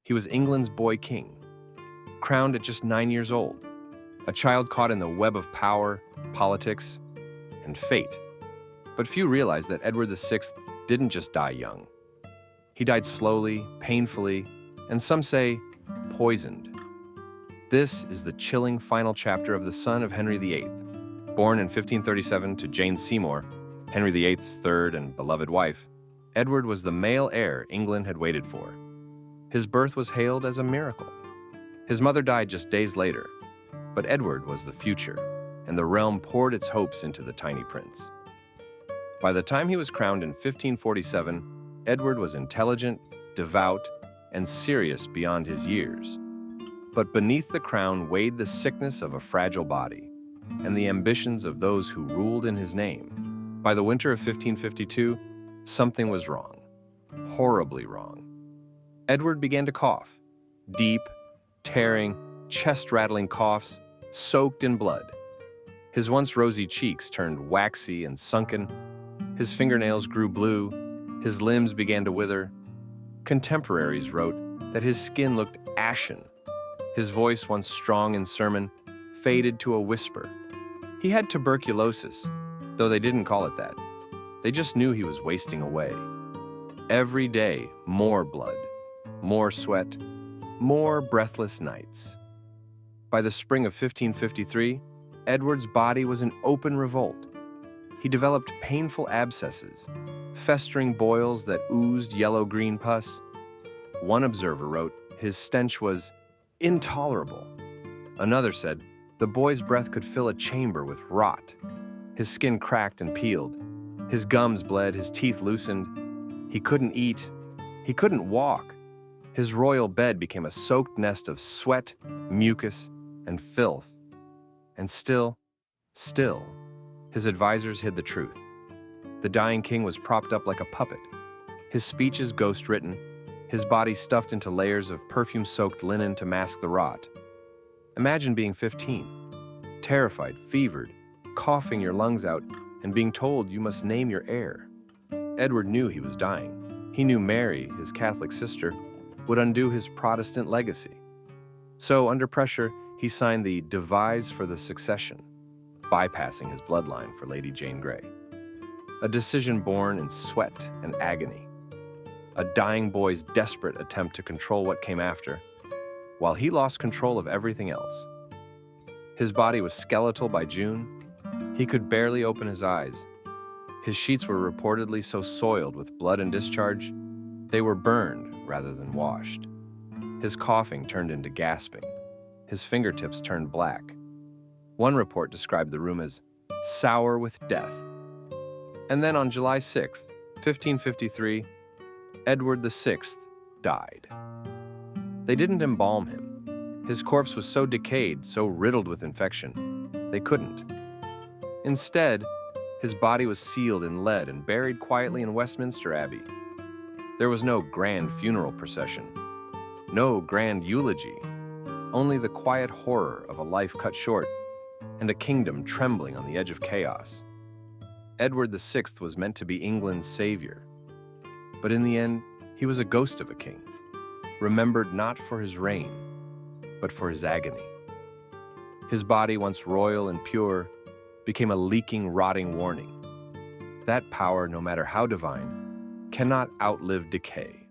He was England's boy king, crowned at just 9 years old, a child caught in the web of power, politics, and fate. But few realized that Edward VI didn't just die young. He died slowly, painfully, and some say poisoned. This is the chilling final chapter of the son of Henry VIII. Born in 1537 to Jane Seymour, Henry VIII's third and beloved wife, Edward was the male heir England had waited for. His birth was hailed as a miracle. His mother died just days later, but Edward was the future, and the realm poured its hopes into the tiny prince. By the time he was crowned in 1547, Edward was intelligent, devout, and serious beyond his years. But beneath the crown weighed the sickness of a fragile body and the ambitions of those who ruled in his name. By the winter of 1552, something was wrong, horribly wrong. Edward began to cough, deep, tearing, chest-rattling coughs, soaked in blood. His once rosy cheeks turned waxy and sunken. His fingernails grew blue. His limbs began to wither. Contemporaries wrote that his skin looked ashen. His voice, once strong in sermon, faded to a whisper. He had tuberculosis, though they didn't call it that. They just knew he was wasting away. Every day, more blood, more sweat, more breathless nights. By the spring of 1553, Edward's body was in open revolt. He developed painful abscesses, festering boils that oozed yellow-green pus. One observer wrote his stench was intolerable. Another said the boy's breath could fill a chamber with rot. His skin cracked and peeled. His gums bled, his teeth loosened. He couldn't eat. He couldn't walk. His royal bed became a soaked nest of sweat, mucus, and filth. And still, his advisors hid the truth. The dying king was propped up like a puppet, his speeches ghost-written, his body stuffed into layers of perfume-soaked linen to mask the rot. Imagine being 15, terrified, fevered, coughing your lungs out, and being told you must name your heir. Edward knew he was dying. He knew Mary, his Catholic sister, would undo his Protestant legacy. So, under pressure, he signed the Devise for the Succession, bypassing his bloodline for Lady Jane Grey. A decision born in sweat and agony. A dying boy's desperate attempt to control what came after, while he lost control of everything else. His body was skeletal by June. He could barely open his eyes. His sheets were reportedly so soiled with blood and discharge, they were burned rather than washed. His coughing turned into gasping. His fingertips turned black. One report described the room as sour with death. And then on July 6, 1553, Edward VI died. They didn't embalm him. His corpse was so decayed, so riddled with infection, they couldn't. Instead, his body was sealed in lead and buried quietly in Westminster Abbey. There was no grand funeral procession, no grand eulogy, only the quiet horror of a life cut short and a kingdom trembling on the edge of chaos. Edward VI was meant to be England's savior, but in the end, he was a ghost of a king, remembered not for his reign, but for his agony. His body, once royal and pure, became a leaking, rotting warning. That power, no matter how divine, cannot outlive decay.